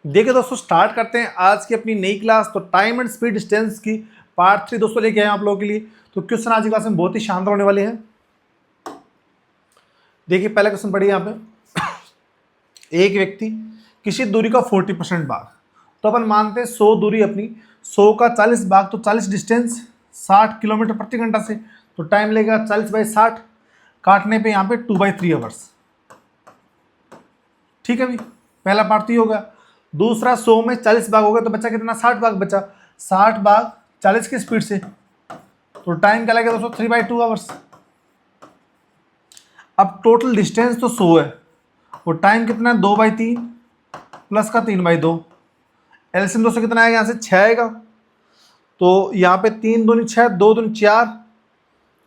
देखिए दोस्तों, स्टार्ट करते हैं आज की अपनी नई क्लास। तो टाइम एंड स्पीड डिस्टेंस की पार्ट 3 दोस्तों लेके आए आप लोगों के लिए। तो क्वेश्चन आज की क्लास में बहुत ही शानदार होने वाले हैं। देखिए पहला क्वेश्चन पढ़िए यहाँ पे। एक व्यक्ति किसी दूरी का 40% भाग, तो अपन मानते हैं 100 दूरी अपनी, 100 का 40 भाग तो 40 डिस्टेंस 60 किलोमीटर प्रति घंटा से। तो टाइम लेगा 40/60, काटने पे यहाँ पे 2/3 आवर्स। ठीक है भाई, पहला पार्ट तो ये होगा। दूसरा 100 में 40 भाग हो गया तो बचा कितना, 60 भाग बचा। 60 भाग 40 की स्पीड से, तो टाइम क्या लगेगा दोस्तों, 3/2 आवर्स। अब टोटल डिस्टेंस तो 100 है, और टाइम कितना है, 2/3 प्लस का 3/2। एलसीएम दोस्तों कितना आएगा, यहाँ से 6 आएगा। तो यहाँ पे 3 दूनी 6, 2 दूनी 4,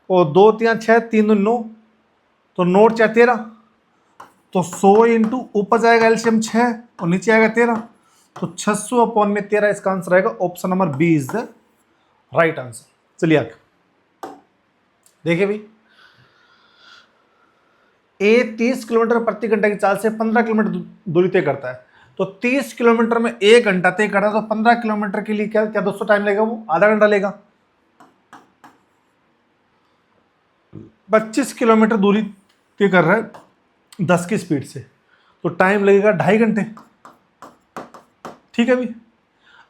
और 2 3 6, 3 दूनी 9, तो 9 4 13। तो 100 इंटू ऊपर जाएगा एलसीएम 6 और नीचे आएगा 13, तो 600 अपॉन में 13 इसका आंसर आएगा। Option number B is the right answer. चलिए आगे देखिए भाई, ए 30 किलोमीटर प्रति घंटे की चाल से 15 किलोमीटर दूरी तय करता है। तो 30 किलोमीटर में 1 घंटा तय करता है, तो 15 किलोमीटर के लिए क्या क्या दोस्तों टाइम लगेगा, वो आधा घंटा लेगा। 25 किलोमीटर दूरी तय कर रहा है 10 की स्पीड से, तो टाइम लगेगा 2.5 घंटे। ठीक है भाई,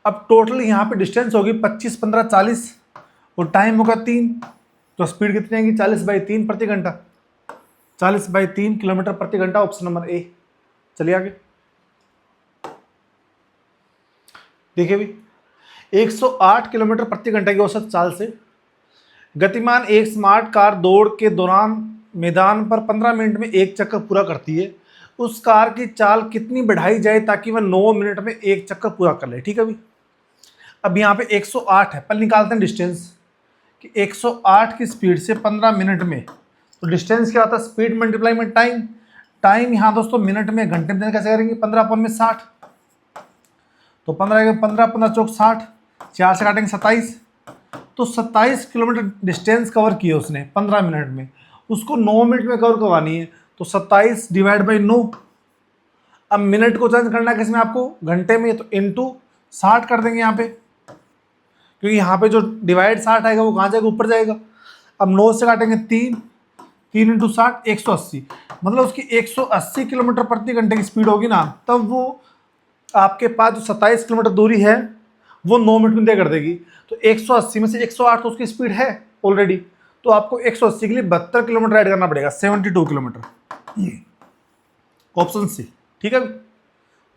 अब टोटल यहाँ पे डिस्टेंस होगी 25 15 40, और टाइम होगा 3, तो स्पीड कितनी आएगी, 40/3 प्रति घंटा। 40/3 किलोमीटर प्रति घंटा, ऑप्शन नंबर ए। चलिए आगे देखिए भी, 108 किलोमीटर प्रति घंटे की औसत चाल से गतिमान एक स्मार्ट कार दौड़ के दौरान मैदान पर 15 मिनट में एक चक्कर पूरा करती है। उस कार की चाल कितनी बढ़ाई जाए ताकि वह 9 मिनट में एक चक्कर पूरा कर ले। ठीक है भाई, अब यहाँ पे 108 है, पहले निकालते हैं डिस्टेंस कि 108 की स्पीड से 15 मिनट में, तो डिस्टेंस क्या होता है, स्पीड मल्टीप्लाई में टाइम। टाइम यहाँ दोस्तों मिनट में, घंटे में कैसे करेंगे, 15 अपॉन में 60, तो 15 15 15 चौक 60, 4 से काटेंगे 27, तो 27 किलोमीटर डिस्टेंस कवर किए उसने 15 मिनट में, उसको 9 मिनट में कवर करवानी है। तो 27 डिवाइड बाई 9। अब मिनट को चेंज करना है किसमें, आपको घंटे में, तो इंटू 60 कर देंगे यहाँ पे, क्योंकि यहाँ पे जो डिवाइड 60 आएगा वो कहाँ जाएगा, ऊपर जाएगा। अब 9 से काटेंगे 3, 3 इंटू 60 180, मतलब उसकी 180 किलोमीटर प्रति घंटे की स्पीड होगी ना, तब वो आपके पास जो 27 किलोमीटर दूरी है वो 9 मिनट में तय कर देगी। तो 180 में से 108 तो उसकी स्पीड है ऑलरेडी, तो आपको 180 के लिए 72 किलोमीटर ऐड करना पड़ेगा, 72 किलोमीटर, ऑप्शन सी। ठीक है,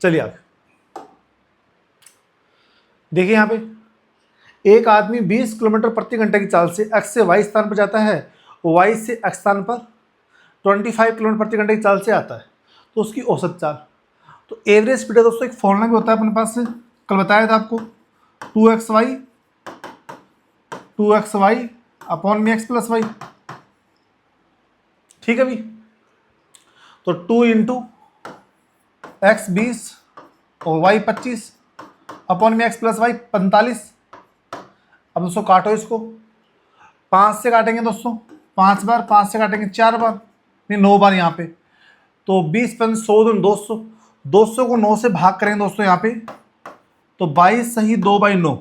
चलिए आगे देखिए, यहाँ पे एक आदमी 20 किलोमीटर प्रति घंटे की चाल से एक्स से वाई स्थान पर जाता है, वाई से एक्स स्थान पर 25 किलोमीटर प्रति घंटे की चाल से आता है, तो उसकी औसत चाल। तो एवरेज स्पीड है दोस्तों, एक फॉर्मूला भी होता है अपने पास से, कल बताया था आपको, 2xy अपॉन में x प्लस वाई। ठीक है भाई, तो 2 इंटू एक्स 20 और y 25 अपॉन में x प्लस वाई 45। अब दोस्तों काटो इसको, 5 से काटेंगे दोस्तों 5 बार, 5 से काटेंगे 4 बार, नहीं 9 बार यहाँ पे, तो 20 × 100 200, 200 को 9 से भाग करेंगे दोस्तों यहाँ पे, तो 22 सही 2/9,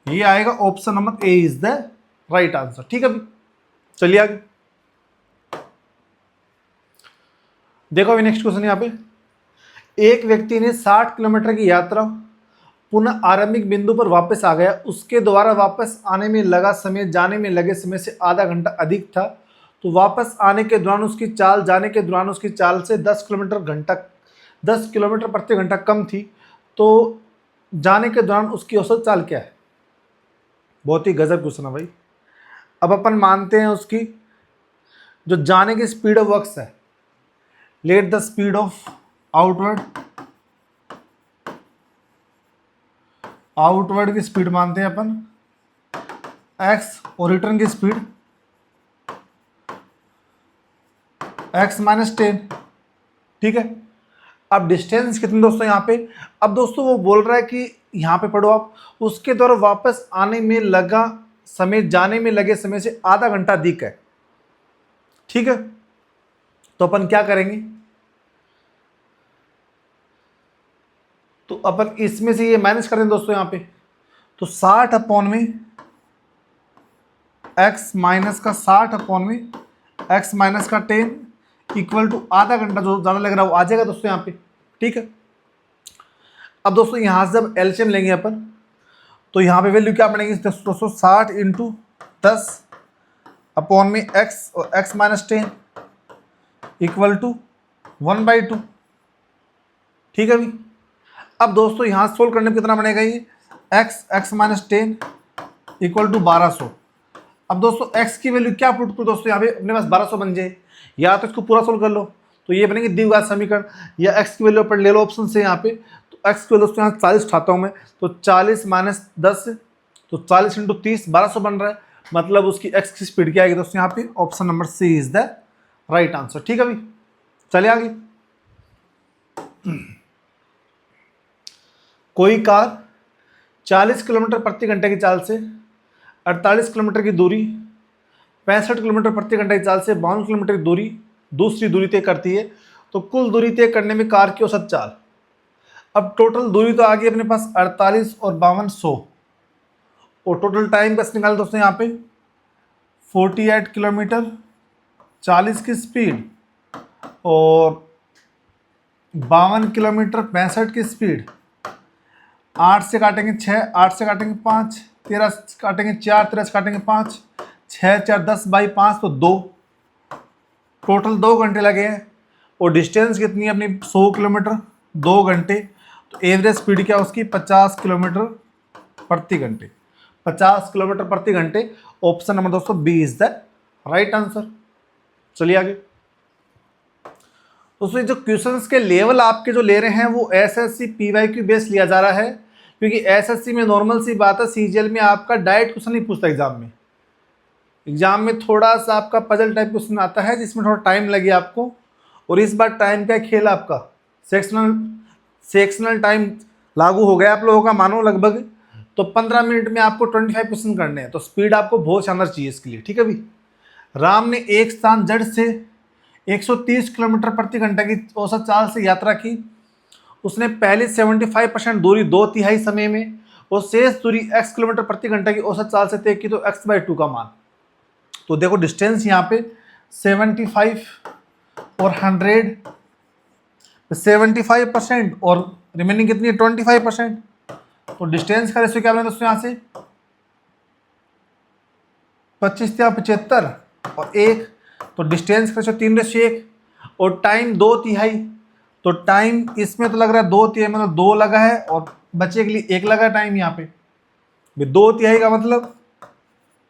ये आएगा। Option number A is the right answer. ठीक है भाई, चलिए आगे देखो अभी नेक्स्ट क्वेश्चन यहाँ पे। एक व्यक्ति ने 60 किलोमीटर की यात्रा पुनः आरंभिक बिंदु पर वापस आ गया, उसके द्वारा वापस आने में लगा समय जाने में लगे समय से आधा घंटा अधिक था। तो वापस आने के दौरान उसकी चाल जाने के दौरान उसकी चाल से 10 किलोमीटर प्रति घंटा कम थी, तो जाने के दौरान उसकी औसत चाल क्या है। बहुत ही गजब क्वेश्चन है भाई। अब अपन मानते हैं उसकी जो जाने की स्पीड ऑफ वर्क्स है, let the speed of outward की स्पीड मानते हैं अपन x, और रिटर्न की स्पीड x - 10। ठीक है, अब डिस्टेंस कितनी दोस्तों यहाँ पे, अब दोस्तों वो बोल रहा है कि यहाँ पे पढ़ो आप, उसके द्वारा वापस आने में लगा समय जाने में लगे समय से आधा घंटा अधिक है। ठीक है, तो अपन क्या करेंगे, तो अपन इसमें से ये माइनस कर दें दोस्तों यहाँ पे, तो 60 अपॉन में x माइनस का 60 अपॉन में x माइनस का 10 इक्वल टू आधा घंटा, जो ज़्यादा लग रहा है वो आ जाएगा दोस्तों यहाँ पे। ठीक है, अब दोस्तों यहाँ से जब एलसीएम लेंगे अपन, तो यहाँ पे वैल्यू क्या बनेगी दोस्तों, 60 इंटू 10 अपॉन में x और x माइनस 10 इक्वल टू 1/2। ठीक है अभी, अब दोस्तों यहाँ सोल्व करने में कितना बनेगा, ये x माइनस 10 इक्वल टू 1200। अब दोस्तों x की वैल्यू क्या पुट करो दोस्तों, यहाँ पे अपने पास 1200 बन जाए, या तो इसको पूरा सोल्व कर लो तो ये बनेंगे द्विघात समीकरण, या x की वैल्यू पर ले लो ऑप्शन से यहाँ पे। तो x की वैल्यू दोस्तों यहाँ 40 उठाता हूँ मैं, तो 40 माइनस 10, तो 40 इंटू 30 1200 बन रहा है, मतलब उसकी x की स्पीड क्या आएगी दोस्तों यहाँ पे, option number C is the right answer. ठीक है अभी, चलिए आगे। कोई कार 40 किलोमीटर प्रति घंटे की चाल से 48 किलोमीटर की दूरी 65 किलोमीटर प्रति घंटे की चाल से 52 किलोमीटर की दूसरी दूरी तय करती है, तो कुल दूरी तय करने में कार की औसत चाल। अब टोटल दूरी तो आ गई अपने पास 48 और 5200, और टोटल टाइम बस निकाल दोस्तों यहाँ पे 48 किलोमीटर 40 की स्पीड और 52 किलोमीटर 65 की स्पीड। 8 से काटेंगे 6, 8 से काटेंगे 5, 13 से काटेंगे 4, 13 से काटेंगे 5, 6 4 10 बाई 5 तो 2, टोटल 2 घंटे लगे हैं। और डिस्टेंस कितनी है अपनी 100 किलोमीटर, 2 घंटे, तो एवरेज स्पीड क्या उसकी 50 किलोमीटर प्रति घंटे, 50 किलोमीटर प्रति घंटे। ऑप्शन नंबर दोस्तों B is the right answer. चलिए आगे दोस्तों, जो क्वेश्चंस के लेवल आपके जो ले रहे हैं वो एसएससी पीवाईक्यू बेस लिया जा रहा है, क्योंकि एसएससी में नॉर्मल सी बात है, सीजीएल में आपका डायरेक्ट क्वेश्चन नहीं पूछता एग्जाम में थोड़ा सा आपका पजल टाइप क्वेश्चन आता है जिसमें थोड़ा टाइम लगे आपको। और इस बार टाइम का खेल आपका सेक्शनल टाइम लागू हो गया आप लोगों का, मानो लगभग, तो 15 मिनट में आपको 25 क्वेश्चन करने हैं, तो स्पीड आपको बहुत शानदार चाहिए इसके लिए। ठीक है भाई, राम ने एक स्थान जड़ से 130 किलोमीटर प्रति घंटे की औसत चाल से यात्रा की। उसने पहले 75% दूरी 2/3 समय में और शेष दूरी x किलोमीटर प्रति घंटे की औसत चाल से तय की, तो x/2 का मान। तो देखो डिस्टेंस यहाँ पे 75 और 100, 75% और रिमेनिंग कितनी है 25%। तो डिस्टेंस का रेशियो क्या बना दोस्तों यहाँ से 25 या 75 और 1, तो डिस्टेंस का रेशियो 3/1 और टाइम 2/3। तो टाइम इसमें तो लग रहा है 2/3 मतलब 2 लगा है और बचे के लिए 1 लगा है टाइम यहाँ पे। 2/3 का मतलब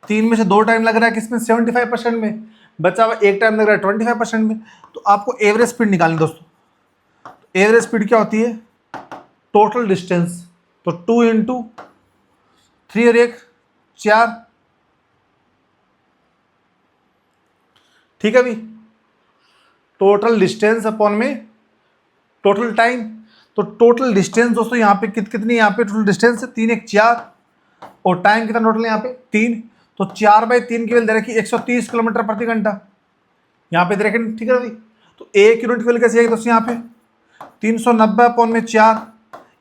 3 में से 2 टाइम लग रहा है किसमें 75% में, बचा हुआ 1 टाइम लग रहा है 25% में। तो आपको एवरेज स्पीड निकालनी दोस्तों। एवरेज स्पीड क्या होती है टोटल डिस्टेंस, तो 2 इंटू 3 और 1 4। ठीक है भाई, टोटल डिस्टेंस अपॉन में टोटल टाइम, तो टोटल डिस्टेंस दोस्तों यहाँ पे कितनी, यहाँ पे टोटल डिस्टेंस है 3 1 4 और टाइम कितना टोटल यहाँ पे 3, तो 4/3 की वैल्यू दे रखी 130 किलोमीटर प्रति घंटा यहाँ पे दे रखे। ठीक है भाई, तो 1 यूनिट की वैल्यू कैसे आएगी दोस्तों यहाँ पे 390 अपॉन में 4,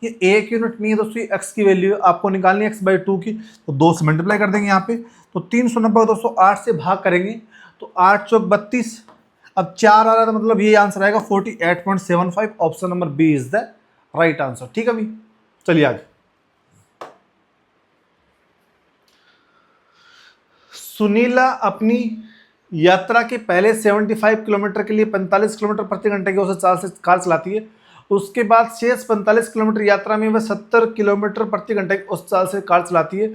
ये 1 यूनिट नहीं है दोस्तों, ये x की वैल्यू आपको निकालनी है x/2 की, तो 2 से मल्टीप्लाई कर देंगे यहाँ पे। तो 390 दोस्तों 8 से भाग करेंगे तो 8 चौक 32, अब 4 आ रहा था, मतलब ये आंसर आएगा 48.75। Option number B is the right answer. ठीक है भाई, चलिए आगे। सुनीला अपनी यात्रा के पहले 75 किलोमीटर के लिए 45 किलोमीटर प्रति घंटे की औसत चाल से कार चलाती है। उसके बाद शेष 45 किलोमीटर यात्रा में वह 70 किलोमीटर प्रति घंटे की औसत चाल से कार चलाती है।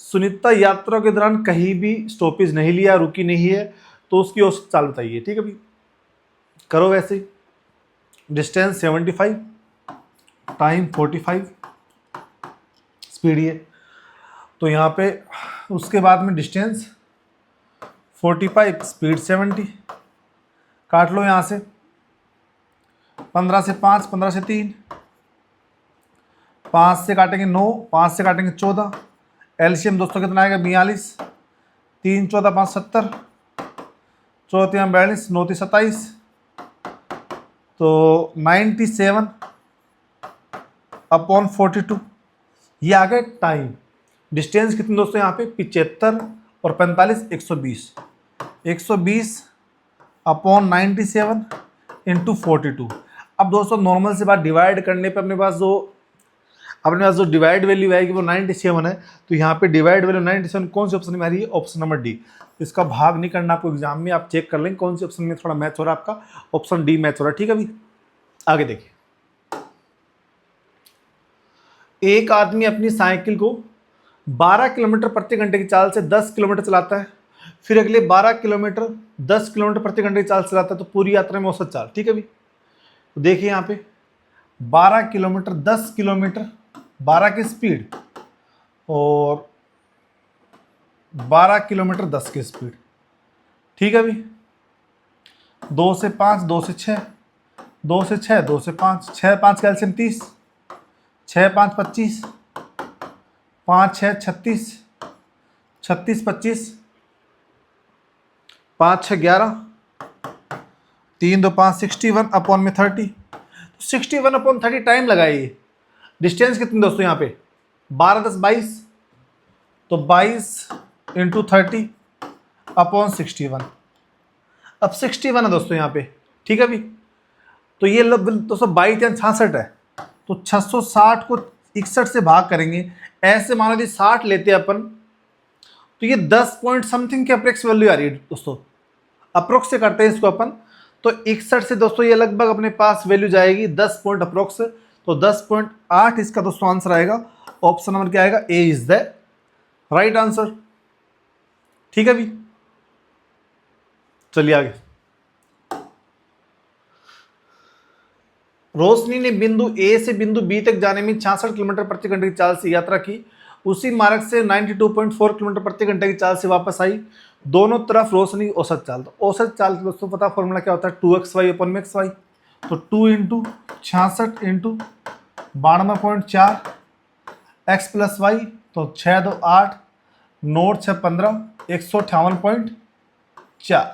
सुनीता यात्रा के दौरान कहीं भी स्टॉपेज नहीं लिया, रुकी नहीं है, तो उसकी औसत चाल बताइए। ठीक है भाई, करो वैसे ही। डिस्टेंस 75, टाइम 45, स्पीड ये, तो यहाँ पे उसके बाद में डिस्टेंस 45, स्पीड 70, काट लो यहाँ से 15 से 5, 15 से 3, 5 से काटेंगे 9, 5 से काटेंगे 14, एलसीएम दोस्तों कितना आएगा 42, 3 14 5 70, 4 3 42, 9 3 27, तो 97 अपॉन 42, ये आ गया टाइम। डिस्टेंस कितनी दोस्तों यहाँ पे 75 और 45 120, 120 अपॉन 97 इंटू 42। अब दोस्तों नॉर्मल से बात डिवाइड करने पे अपने पास जो डिवाइड वैल्यू आएगी वो 97 है। तो यहाँ पे डिवाइड वैल्यू 97 कौन सी ऑप्शन में आ रही है? Option number D. इसका भाग नहीं करना आपको एग्जाम में, आप चेक कर लेंगे कौन सी ऑप्शन में थोड़ा मैच हो रहा है आपका। ऑप्शन डी मैच हो रहा है। ठीक है, अभी आगे देखिए। एक आदमी अपनी साइकिल को 12 किलोमीटर प्रति घंटे की चाल से 10 किलोमीटर चलाता है, फिर अगले 12 किलोमीटर 10 किलोमीटर प्रति घंटे की चाल से चलाता है, तो पूरी यात्रा में औसत चाल। ठीक है भी, तो देखिए यहाँ पे 12 किलोमीटर 10 किलोमीटर 12 की स्पीड और 12 किलोमीटर 10 की स्पीड। ठीक है भी, 2 से 5, 2 से 6, 2 से 6, 2 से 5, 6 5 कैल्शियम 30, 6 5 25, 5 6 36, 36 25, 5 6 11, 3 2 5 61 अपॉन में 30, 61 अपॉन 30 टाइम लगाइए। डिस्टेंस कितनी दोस्तों यहाँ पे 12 10 22, तो 22 इंटू 30 अपॉन 61। अब 61 है दोस्तों यहाँ पे। ठीक है भी, तो ये दोस्तों 22 या 66 है, तो 660 को 61 से भाग करेंगे। ऐसे मानो यदि 60 लेते हैं अपन, तो ये 10 पॉइंट समथिंग की अप्रोक्स वैल्यू आ रही है दोस्तों। अप्रोक्स से करते हैं इसको अपन, तो 61 से दोस्तों ये लगभग अपने पास वैल्यू जाएगी 10 पॉइंट अप्रोक्स, तो 10.8 इसका दोस्तों आंसर आएगा। ऑप्शन नंबर क्या आएगा? ए इज द राइट आंसर। ठीक है भी, चलिए आगे। रोशनी ने बिंदु ए से बिंदु बी तक जाने में 66 किलोमीटर प्रति घंटे की चाल से यात्रा की। उसी मार्ग से 92.4 किलोमीटर प्रति घंटे की चाल से वापस आई। दोनों तरफ रोशनी औसत चाल। तो औसत चाल दोस्तों पता फॉर्मूला क्या होता है? 2xy अपॉन में xy। तो 2 into 66 into 92.4 x plus Y, तो 6 2 8 9 6 15 158.4।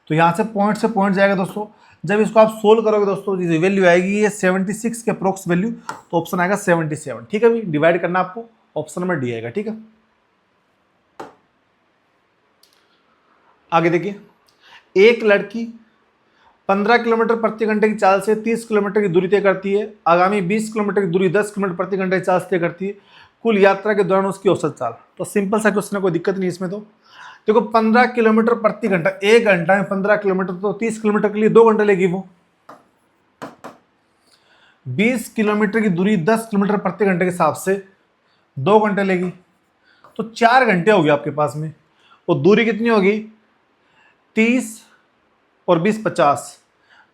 तो यहाँ से पॉइंट जाएगा दोस्तों। जब इसको आप सोल्व करोगे दोस्तों, जो वैल्यू आएगी ये 76 के अप्रोक्स वैल्यू, तो ऑप्शन आएगा 77। ठीक है भी, डिवाइड करना आपको, ऑप्शन नंबर डी आएगा। ठीक है, आगे देखिए। एक लड़की 15 किलोमीटर प्रति घंटे की चाल से 30 किलोमीटर की दूरी तय करती है। आगामी 20 किलोमीटर की दूरी 10 किलोमीटर प्रति घंटे की चाल से तय करती है। कुल यात्रा के दौरान उसकी औसत चाल। तो सिंपल सा क्वेश्चन है, कोई दिक्कत नहीं इसमें। तो देखो 15 किलोमीटर प्रति घंटा, 1 घंटा में 15 किलोमीटर, तो 30 किलोमीटर के लिए 2 घंटे लेगी वो। 20 किलोमीटर की दूरी 10 किलोमीटर प्रति घंटे के हिसाब से 2 घंटे लेगी, तो 4 घंटे हो गए आपके पास में। और दूरी कितनी होगी? 30 और 20 50,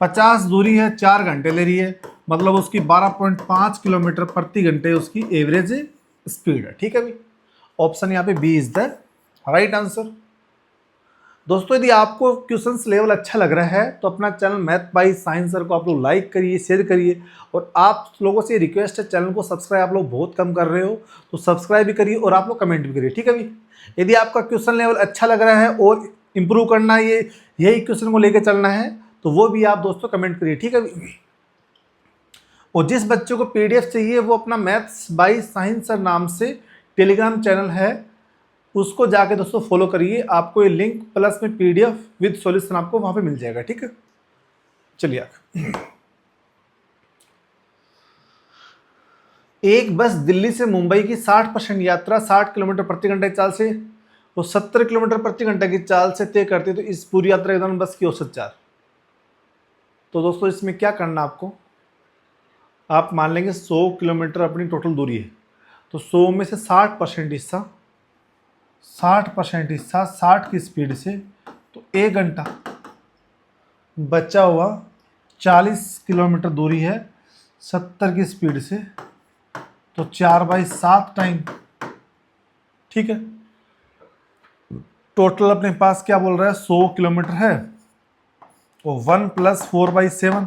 50 दूरी है, 4 घंटे ले रही है, मतलब उसकी 12.5 किलोमीटर प्रति घंटे उसकी एवरेज स्पीड है। ठीक है भी, ऑप्शन यहाँ पे B is the right answer. दोस्तों यदि आपको क्वेश्चंस लेवल अच्छा लग रहा है तो अपना channel math by science sir को आप लोग लाइक करिए, शेयर करिए। और आप लोगों से रिक्वेस्ट है, चैनल को सब्सक्राइब आप लोग बहुत कम कर रहे हो, तो सब्सक्राइब भी करिए और आप लोग कमेंट भी करिए। ठीक है भी, यदि आपका क्वेश्चन लेवल अच्छा लग रहा है और इम्प्रूव करना है, यही क्वेश्चन को लेकर चलना है, तो वो भी आप दोस्तों कमेंट करिए। ठीक है भी, और जिस बच्चे को पीडीएफ चाहिए वो अपना मैथ्स बाय साइंस सर नाम से टेलीग्राम चैनल है, उसको जाके दोस्तों फॉलो करिए। आपको ये लिंक प्लस में पीडीएफ विद सॉल्यूशन आपको वहां पे मिल जाएगा। ठीक है, चलिए आगे। एक बस दिल्ली से मुंबई की 60% यात्रा 60 किलोमीटर प्रति घंटे की चाल से तो 70 किलोमीटर प्रति घंटे की चाल से तय करती है। तो इस पूरी यात्रा के दौरान बस की औसत चाल। तो दोस्तों इसमें क्या करना आपको, आप मान लेंगे 100 किलोमीटर अपनी टोटल दूरी है, तो 100 में से 60% हिस्सा 60 की स्पीड से, तो 1 घंटा बचा हुआ 40 किलोमीटर दूरी है 70 की स्पीड से, तो 4/7 टाइम। ठीक है, टोटल अपने पास क्या बोल रहा है? 100 किलोमीटर है, तो 1 + 4/7,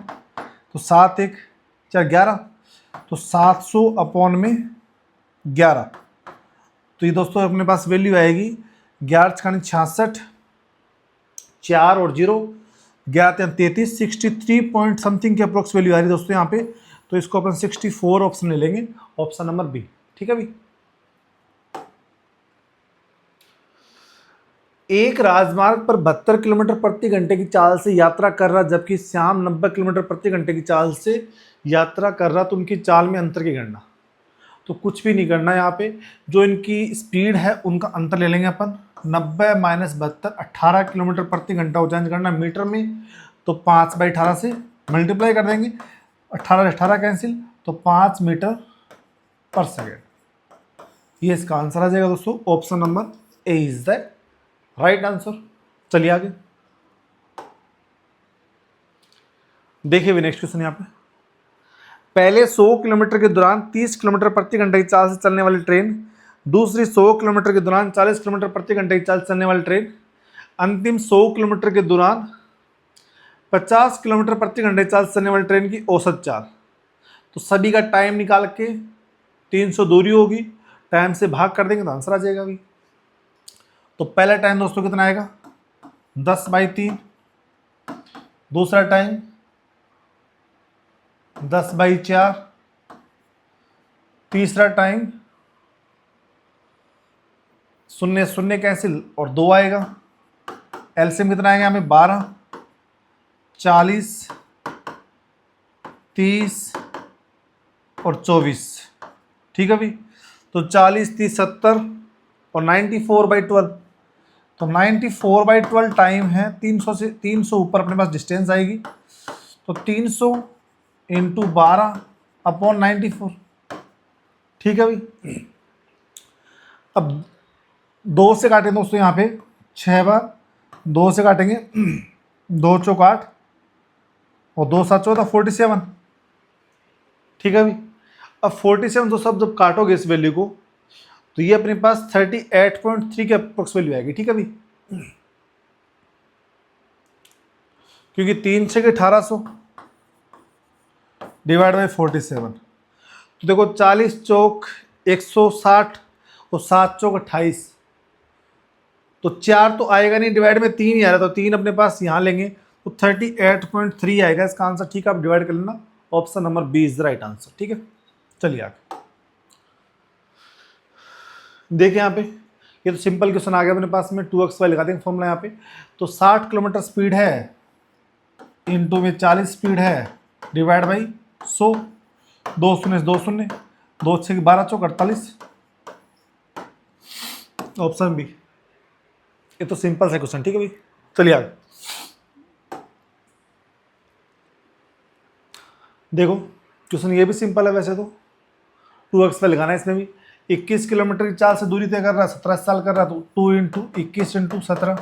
तो 7 1 4 11, तो 700 अपॉन में 11। तो ये दोस्तों अपने पास वैल्यू आएगी 11 × 66, 4 और 0 11 33, 63 पॉइंट समथिंग के अप्रोक्स वैल्यू आ रही है दोस्तों यहाँ पे। तो इसको अपन 64 ऑप्शन ले लेंगे, ऑप्शन नंबर बी। ठीक है भाई। एक राजमार्ग पर 72 किलोमीटर प्रति घंटे की चाल से यात्रा कर रहा जबकि श्याम 90 किलोमीटर प्रति घंटे की चाल से यात्रा कर रहा, तो उनकी चाल में अंतर की गणना। तो कुछ भी नहीं करना, यहाँ पे जो इनकी स्पीड है उनका अंतर ले लेंगे अपन। 90 माइनस 72 18 किलोमीटर प्रति घंटा हो चेंज करना मीटर में, तो 5/18 से मल्टीप्लाई कर देंगे, 18 से 18 कैंसिल, तो 5 मीटर पर सेकेंड। ये इसका आंसर आ जाएगा दोस्तों, option number A is the right answer. चलिए आगे देखिए नेक्स्ट क्वेश्चन। यहाँ पे पहले 100 किलोमीटर के दौरान 30 किलोमीटर प्रति घंटे की चाल से चलने वाली ट्रेन, दूसरी 100 किलोमीटर के दौरान 40 किलोमीटर प्रति घंटे की चाल से चलने वाली ट्रेन, अंतिम 100 किलोमीटर के दौरान 50 किलोमीटर प्रति घंटे की चाल से चलने वाली ट्रेन की औसत चाल। तो सभी का टाइम निकाल के 300 दूरी होगी, टाइम से भाग कर देंगे तो आंसर आ जाएगा अभी। तो पहला टाइम दोस्तों कितना आएगा 10/3, दूसरा टाइम 10/4, तीसरा टाइम 0 0 कैंसिल और 2 आएगा, एलसीएम कितना आएगा हमें 12, 40, 30 और 24। ठीक है भाई। तो 40, 30, 70 और 94/12, तो 94/12 टाइम है। 300 से 300 ऊपर अपने पास डिस्टेंस आएगी, तो 300 इंटू 12/94। ठीक है भाई। अब 2 से काटेंगे दोस्तों, यहाँ पे 6 बार 2 से काटेंगे, 2 चौक 8 और 2 7 14 47। ठीक है भाई। अब 47 तो सब जब काटोगे इस वैल्यू को, तो ये अपने पास 38.3 के अप्रोक्स वैल्यू आएगी। ठीक है भाई, क्योंकि 3 6 1800 डिवाइड बाई 47, तो देखो 40 चौक 160 और 7 चौक 28, तो 4 तो आएगा नहीं, डिवाइड में 3 ही आ रहा, तो 3 अपने पास यहाँ लेंगे तो 38.3 आएगा इसका आंसर। ठीक है, आप डिवाइड कर लेना, option number B is the right answer. ठीक है, चलिए आगे देखिए। यहाँ पे ये तो सिंपल क्वेश्चन आ गया अपने पास में, 2x लगा देंगे फॉर्मूला यहाँ पे। तो 60 किलोमीटर स्पीड है इंटू में 40 स्पीड है डिवाइड बाई 100, 2 शून्य 2 शून्य, 2 6 12 चौक 48, ऑप्शन बी। ये तो सिंपल सा क्वेश्चन। ठीक है भाई, चलिए आगे देखो। क्वेश्चन ये भी सिंपल है वैसे तो, 2x पे लगाना है इसमें भी। 21 किलोमीटर की चाल से दूरी तय कर रहा है, 17 साल कर रहा है, तो 2 इंटू 21 इंटू 17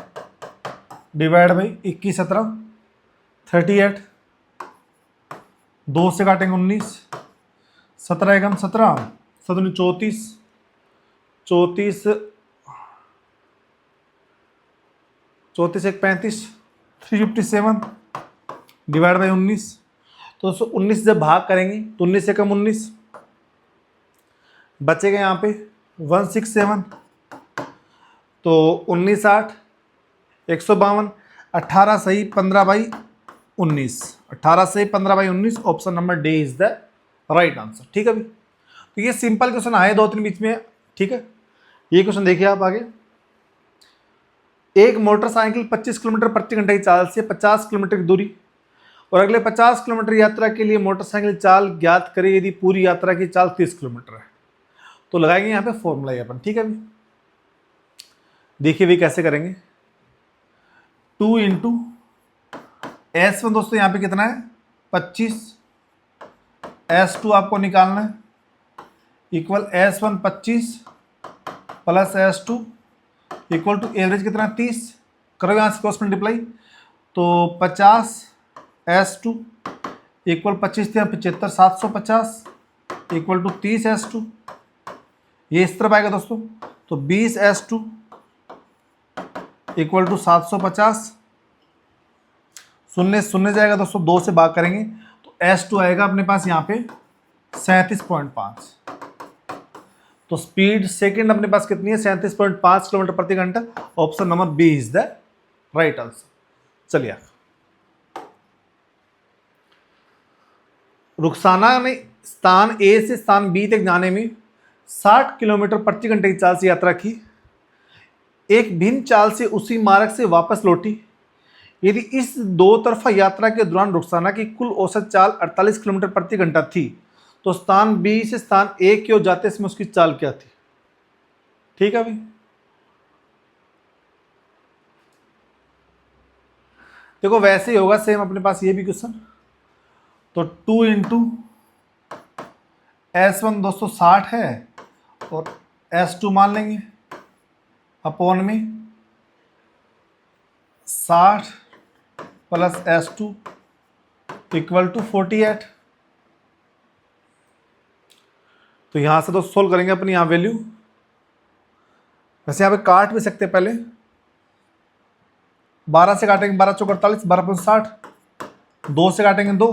डिवाइड बाई 21 17 38, 2 से काटेंगे 19, 17 एकम 17, 17 34, 34 34 एक 35, 357 डिवाइड बाई 19। तो 19 जब भाग करेंगे तो 19 से कम 19 बचेगा यहाँ पे 167, तो 19 8 152, 18 सही 15/19, 18 सही 15/19, option number D is the right answer. ठीक है भाई। तो ये सिंपल क्वेश्चन आए 2-3 बीच में। ठीक है, ये क्वेश्चन देखिए आप आगे। एक मोटरसाइकिल 25 किलोमीटर प्रति घंटे की चाल से 50 किलोमीटर की दूरी और अगले 50 किलोमीटर यात्रा के लिए मोटरसाइकिल चाल ज्ञात करे यदि पूरी यात्रा की चाल 30 किलोमीटर है। तो लगाएंगे यहाँ पे फॉर्मूला अपन। ठीक है भाई, देखिए भाई कैसे करेंगे। 2 इंटू S1 दोस्तों यहाँ पे कितना है 25, S2 आपको निकालना है, equal S1 25 plus S2 equal to average कितना 30, करो यहाँ से क्रॉस मल्टीप्लाई, तो 50 S2 इक्वल 25 थे 75 750 इक्वल टू 30 S2, ये इस तरफ आएगा दोस्तों, तो 20 S2 इक्वल टू 750, शून्य शून्य जाएगा दोस्तों, 2 से भाग करेंगे तो S2 आएगा अपने पास यहाँ पे 37.5। तो स्पीड सेकंड अपने पास कितनी है 37.5 किलोमीटर प्रति घंटा, option number B is the right answer. चलिए रुखसाना ने स्थान ए से स्थान बी तक जाने में 60 किलोमीटर प्रति घंटे की चाल से यात्रा की। एक भिन्न चाल से उसी मार्ग से वापस लौटी। यदि इस दो तरफा यात्रा के दौरान रुखसाना की कुल औसत चाल 48 किलोमीटर प्रति घंटा थी, तो स्थान बी से स्थान ए की ओर जाते समय उसकी चाल क्या थी? ठीक है भाई, देखो वैसे ही होगा सेम अपने पास ये भी क्वेश्चन। तो 2 इंटू S1 दोस्तों 60 है और S2 मान लेंगे अपॉन में 60 प्लस S2 इक्वल टू 48। तो यहां से तो सोल्व करेंगे अपनी यहां वैल्यू। वैसे यहां पे काट भी सकते हैं, पहले 12 से काटेंगे 12 चौक 48, 12 60, 2 से काटेंगे 2,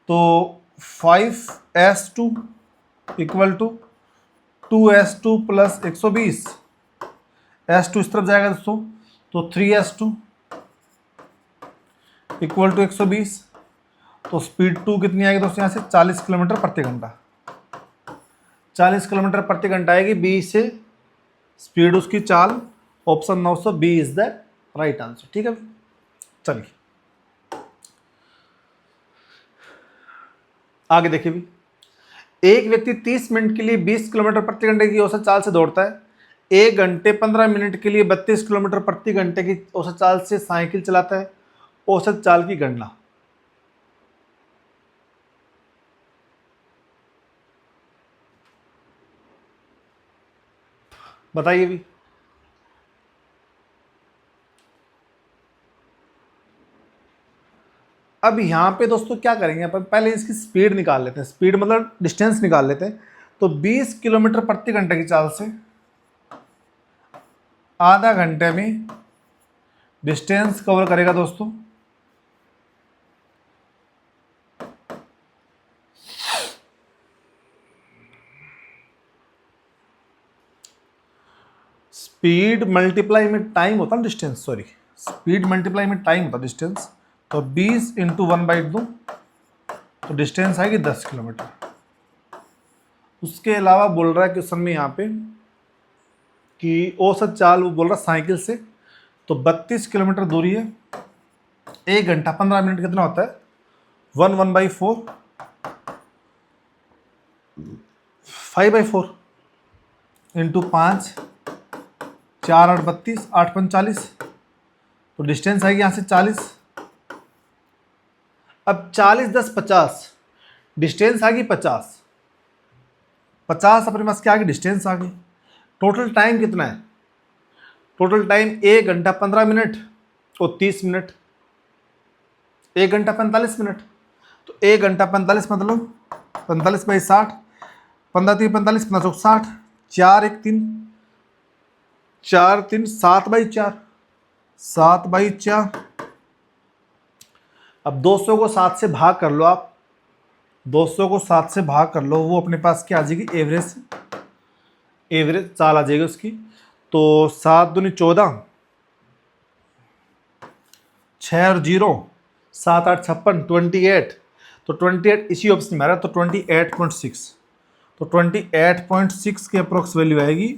तो 5S2 equal to 2S2 plus 120। S2 इस तरफ जाएगा दोस्तों, तो 3S2 इक्वल टू 120। तो स्पीड 2 कितनी आएगी दोस्तों यहाँ से? 40 किलोमीटर प्रति घंटा। 40 किलोमीटर प्रति घंटा आएगी बी से स्पीड उसकी चाल। Option 900 B is the right answer. ठीक है, चलिए आगे देखिए भी। एक व्यक्ति 30 मिनट के लिए 20 किलोमीटर प्रति घंटे की औसत चाल से दौड़ता है। 1 घंटे 15 मिनट के लिए 32 किलोमीटर प्रति घंटे की औसत चाल से साइकिल चलाता है। औसत चाल की गणना। बताइए भी। अब यहाँ पे दोस्तों क्या करेंगे अपन, पहले इसकी स्पीड निकाल लेते हैं। स्पीड मतलब डिस्टेंस निकाल लेते हैं। तो 20 किलोमीटर प्रति घंटे की चाल से आधा घंटे में डिस्टेंस कवर करेगा दोस्तों स्पीड मल्टीप्लाई में टाइम होता है डिस्टेंस, सॉरी स्पीड मल्टीप्लाई में टाइम होता है डिस्टेंस। तो 20 इंटू 1/2, तो डिस्टेंस आएगी 10 किलोमीटर। उसके अलावा बोल रहा है क्वेश्चन में यहाँ पे कि औसत चाल वो बोल रहा है साइकिल से, तो 32 किलोमीटर दूरी है। 1 घंटा 15 मिनट कितना होता है? 1/4 5/4 इंटू 5, 4 8 32, 8 5 40। तो डिस्टेंस आएगी यहाँ से 40। अब 40 10 50, डिस्टेंस आ गई 50। 50 अपने पास क्या आ गई? डिस्टेंस आ गई। टोटल टाइम कितना है? टोटल टाइम 1 घंटा 15 मिनट और 30 मिनट। 1 घंटा 45 मिनट। तो 1 घंटा 45 मतलब 45/60, 15 3 45, 15 चौक 60, 4 1 3, 4 3 7/4, 7/4। अब 200 को 7 से भाग कर लो आप, 200 को 7 से भाग कर लो, वो अपने पास क्या आ जाएगी? एवरेज चाल आ जाएगी उसकी। तो 7 दूनी 14, 6 और 0, 7 8 56, 28। तो 28 इसी ऑप्शन में आ रहा है, तो 28.6। तो 28.6 की अप्रोक्स वैल्यू आएगी।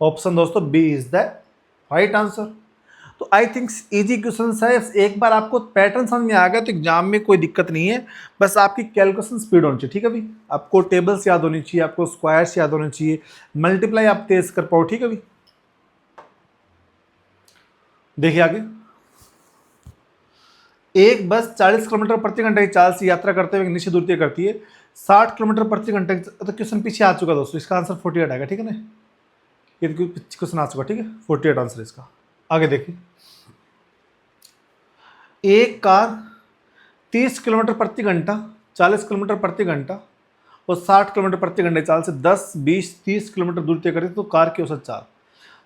ऑप्शन दोस्तों B is the right answer. तो आई थिंक इजी क्वेश्चन है। एक बार आपको पैटर्न समझ में आ गया तो एग्जाम में कोई दिक्कत नहीं है। बस आपकी कैलकुलेशन स्पीड होनी चाहिए। ठीक है भाई, आपको टेबल्स याद होनी चाहिए, आपको स्क्वायर्स याद होने चाहिए, मल्टीप्लाई आप तेज कर पाओ। ठीक है भाई, देखिए आगे। एक बस 40 किलोमीटर प्रति घंटे की चाल से यात्रा करते हुए निश्चित दूरी तय करती है। 60 किलोमीटर प्रति घंटे। तो क्वेश्चन पीछे आ चुका दोस्तों, इसका आंसर 48 आएगा। ठीक है ना, ये क्वेश्चन आ चुका। ठीक है, 48 आंसर इसका। आगे देखिए। एक कार 30 किलोमीटर प्रति घंटा, 40 किलोमीटर प्रति घंटा और 60 किलोमीटर प्रति घंटे चाल से 10 20 30 किलोमीटर दूरी तय करती है। तो कार की औसत चाल,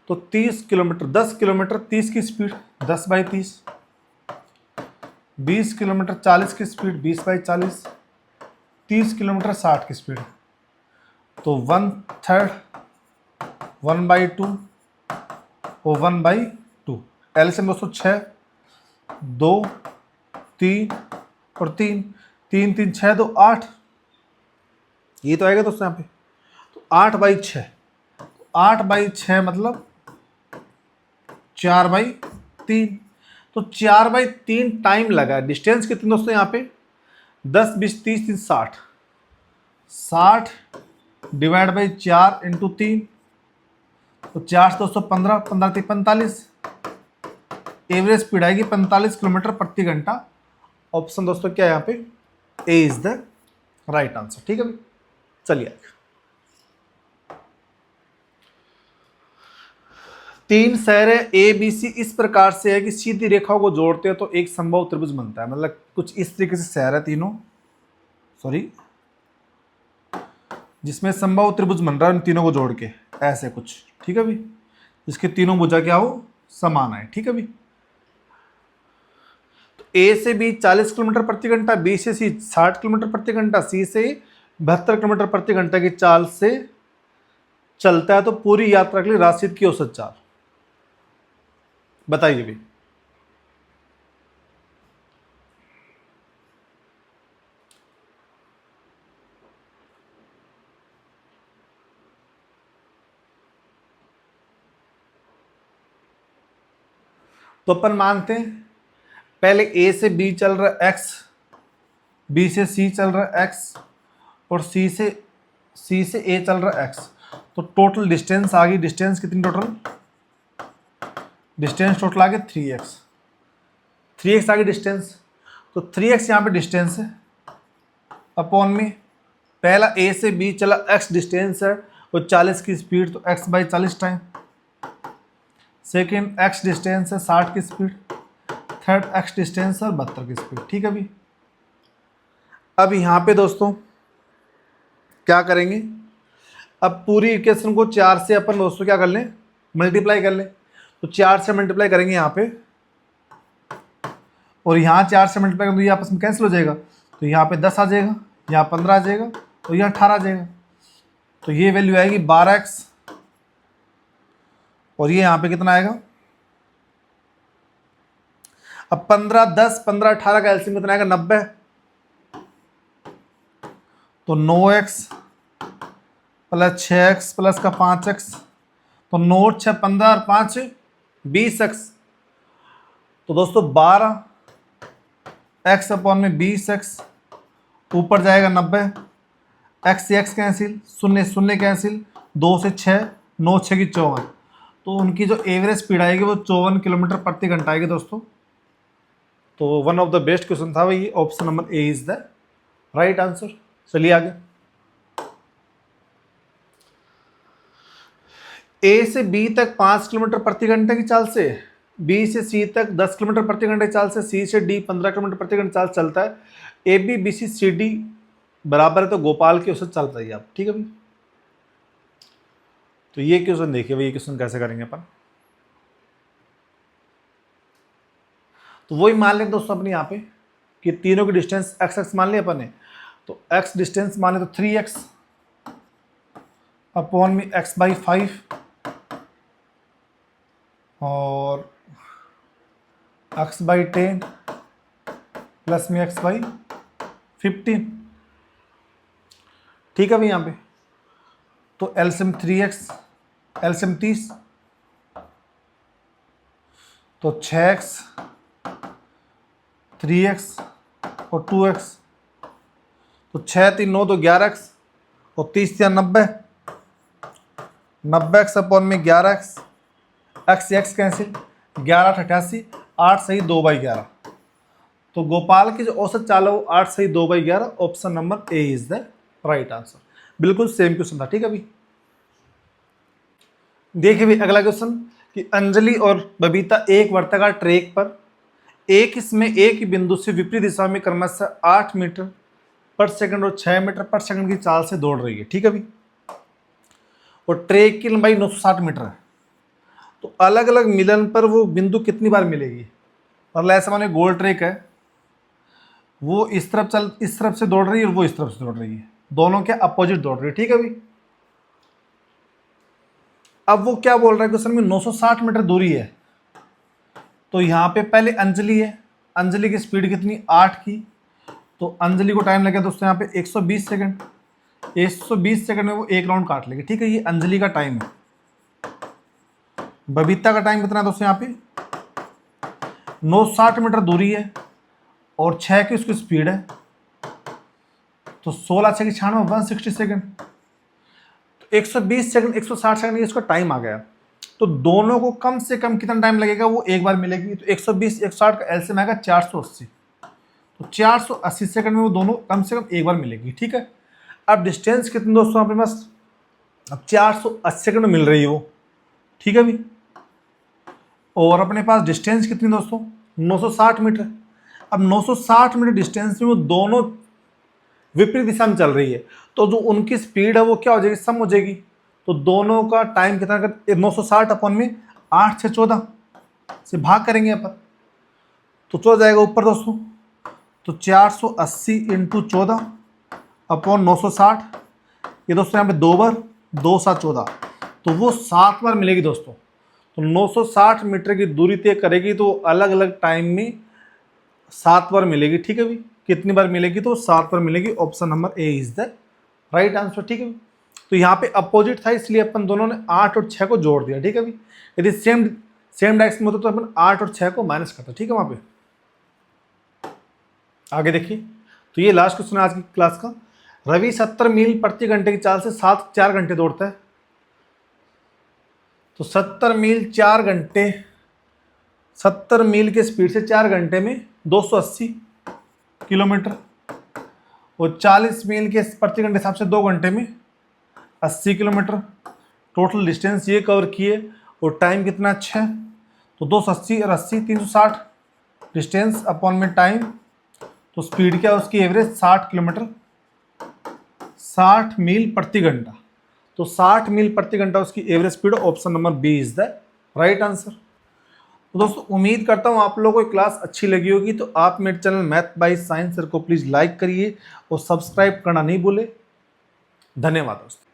तो 30 किलोमीटर 10 किलोमीटर 30 की स्पीड 10/30, 20 किलोमीटर 40 की स्पीड 20/40, 30 किलोमीटर 60 की स्पीड, तो 1/3 1/2 और 1/2। एलसीएम दोस्तों 6 2 3 और 3, 3 3 6 2 8, ये तो आएगा दोस्तों यहाँ पे। तो 8/6, 8/6 मतलब 4/3। तो 4/3 टाइम लगा। डिस्टेंस कितनी दोस्तों यहाँ पे 10 20 30 30 60, 60 डिवाइड बाई 4 इंटू 3, तो 4 से 215, 15 3 45, एवरेज स्पीड आएगी 45 किलोमीटर प्रति घंटा। ऑप्शन दोस्तों क्या है यहाँ पे, ए इज द राइट आंसर। ठीक है भाई, चलिए आगे। 3 शहर ए बी सी इस प्रकार से है कि सीधी रेखाओं को जोड़ते हैं तो एक संभव त्रिभुज बनता है। मतलब कुछ इस तरीके से शहर है तीनों, सॉरी, जिसमें संभव त्रिभुज बन रहा है उन तीनों को जोड़ के, ऐसे कुछ। ठीक है भाई, जिसके तीनों भुजा क्या हो, समान है। ठीक है भाई, तो ए से बी 40 किलोमीटर प्रति घंटा, बी से सी 60 किलोमीटर प्रति घंटा, सी से 72 किलोमीटर प्रति घंटा की चाल से चलता है, तो पूरी यात्रा के लिए राशि की औसत चाल बताइए भी। तो अपन मानते हैं पहले ए से बी चल रहा है एक्स, बी से सी चल रहा है एक्स, और सी से ए चल रहा है एक्स। तो टोटल डिस्टेंस आ गई, डिस्टेंस कितनी टोटल, डिस्टेंस टोटल आ गया 3x, 3x आ गई डिस्टेंस। तो 3x यहाँ पे डिस्टेंस है, अपॉन में पहला ए से बी चला x डिस्टेंस है और 40 की स्पीड, तो x/40 time. Second x distance है 60 की स्पीड, थर्ड x डिस्टेंस है 72 की स्पीड। ठीक है भाई, अब यहाँ पे दोस्तों क्या करेंगे, अब पूरी इक्वेशन को 4 से अपन दोस्तों क्या कर लें, मल्टीप्लाई कर लें। तो 4 से मल्टीप्लाई करेंगे यहाँ पे, और यहाँ 4 से मल्टीप्लाई करेंगे तो ये आपस में कैंसिल हो जाएगा। तो यहाँ पे 10 आ जाएगा, यहाँ 15 आ जाएगा, और यहाँ 18 आ जाएगा। तो ये वैल्यू आएगी 12x, और ये यहाँ पे कितना आएगा, अब 15 10 15 18 का एलसीएम कितना आएगा 90, तो 9x प्लस 6x प्लस का 5x, तो 9 6 15 और 5 20x। तो दोस्तों 12x अपॉन में 20x, ऊपर जाएगा 90, x से x कैंसिल, 0 0 कैंसिल, 2 से 6, 9 6 की 54। तो उनकी जो एवरेज स्पीड आएगी वो 54 किलोमीटर प्रति घंटा आएगी दोस्तों। तो one of the best question था भाई, option number A is the right answer. चलिए आगे। ए से बी तक 5 किलोमीटर प्रति घंटे की चाल से, बी से सी तक 10 किलोमीटर प्रति घंटे की चाल से, सी से डी 15 किलोमीटर प्रति घंटे चाल चलता है, A B B C C D बराबर है, तो गोपाल की औसत चाल बताइए आप। ठीक है भाई, तो ये क्वेश्चन देखिए भाई, ये क्वेश्चन कैसे करेंगे अपन। तो वही मान लें दोस्तों अपने यहाँ पे कि तीनों की डिस्टेंस एक्स एक्स मान लिया अपन ने। तो एक्स डिस्टेंस मान ले तो 3x अपॉन में x/5, और x/10 प्लस में x/15। ठीक है भाई, यहाँ पे तो एलसीएम 3x, एलसीएम 30, तो 6x 3x और 2x, तो 6 3 9 तो 11x, और 30 या 90, 90x अपॉन में 11x, x से x कैंसिल, 11 88, 8 सही 2/11। तो गोपाल की जो औसत चाल है वो 8 सही 2/11। Option number A is the right answer. बिल्कुल सेम क्वेश्चन था। ठीक है भाई, देखिए भाई अगला क्वेश्चन कि अंजलि और बबीता एक वर्ताकार ट्रैक पर इसमें एक ही बिंदु से विपरीत दिशा में क्रमशः 8 मीटर पर सेकंड और 6 मीटर पर सेकंड की चाल से दौड़ रही है। ठीक है भाई, और ट्रैक की लंबाई 960 मीटर है। तो अलग अलग मिलन पर वो बिंदु कितनी बार मिलेगी। मतलब ऐसा माने गोल ट्रैक है, वो इस तरफ से दौड़ रही है और वो इस तरफ से दौड़ रही है, दोनों के अपोजिट दौड़ रही है। ठीक है भाई, अब वो क्या बोल रहा है क्वेश्चन में, 960 मीटर दूरी है। तो यहाँ पे पहले अंजलि है, अंजलि की स्पीड कितनी 8 की, तो अंजलि को टाइम लगे दोस्तों यहाँ पे 120 सेकंड। 120 सेकंड में वो एक राउंड काट लेगी, ठीक है। ये अंजलि का टाइम है। बबीता का टाइम कितना है दोस्तों यहाँ पे 960 मीटर दूरी है और 6 की उसकी स्पीड है, तो 16 6 की 96 160 सेकंड। तो 120 सेकंड 160 सेकंड ये उसका टाइम आ गया। तो दोनों को कम से कम कितना टाइम लगेगा वो एक बार मिलेगी। तो 120 160 का एलसीएम आएगा 480, तो 480 सेकंड में वो दोनों कम से कम एक बार मिलेगी, ठीक है। अब डिस्टेंस कितनी दोस्तों अपने पास, अब 480 सेकंड में मिल रही है वो, ठीक है भी। और अपने पास डिस्टेंस कितनी दोस्तों 960 मीटर। अब 960 मीटर डिस्टेंस में वो दोनों विपरीत दिशा में चल रही है, तो जो उनकी स्पीड है वो क्या हो जाएगी, सम हो जाएगी। तो दोनों का टाइम कितना कर 960 अपन में 8 से 14 से भाग करेंगे अपन, तो 14 जाएगा ऊपर दोस्तों। तो 480 इंटू 14 अपॉन 960, ये दोस्तों यहाँ पे 2 बार 2 7 14, तो वो 7 बार मिलेगी दोस्तों। तो 960 मीटर की दूरी तय करेगी तो अलग अलग टाइम में 7 बार मिलेगी, ठीक है भी। कितनी बार मिलेगी, तो 7 बार मिलेगी। Option number A is the right answer, ठीक है। तो यहाँ पे अपोजिट था इसलिए अपन दोनों ने 8 और 6 को जोड़ दिया, ठीक है भी। यदि सेम डायरेक्शन में होता तो अपन 8 और 6 को माइनस करता, ठीक है। वहां पे आगे देखिए, तो ये लास्ट क्वेश्चन है आज की क्लास का। रवि 70 मील प्रति घंटे की चाल से 4 घंटे दौड़ता है। तो 70 मील 4 घंटे, 70 मील के स्पीड से 4 घंटे में 280 किलोमीटर, और 40 मील के प्रति घंटे हिसाब से 2 घंटे में 80 किलोमीटर। टोटल डिस्टेंस ये कवर किए और टाइम कितना 6, तो 280 और 80 360 डिस्टेंस अपॉन में टाइम। तो स्पीड क्या है उसकी एवरेज 60 किलोमीटर 60 मील प्रति घंटा। तो 60 मील प्रति घंटा उसकी average speed. Option number B is the right answer. तो दोस्तों उम्मीद करता हूँ आप लोगों को क्लास अच्छी लगी होगी। तो आप मेरे channel math by science sir को प्लीज़ लाइक करिए और सब्सक्राइब करना नहीं भूले। धन्यवाद दोस्तों।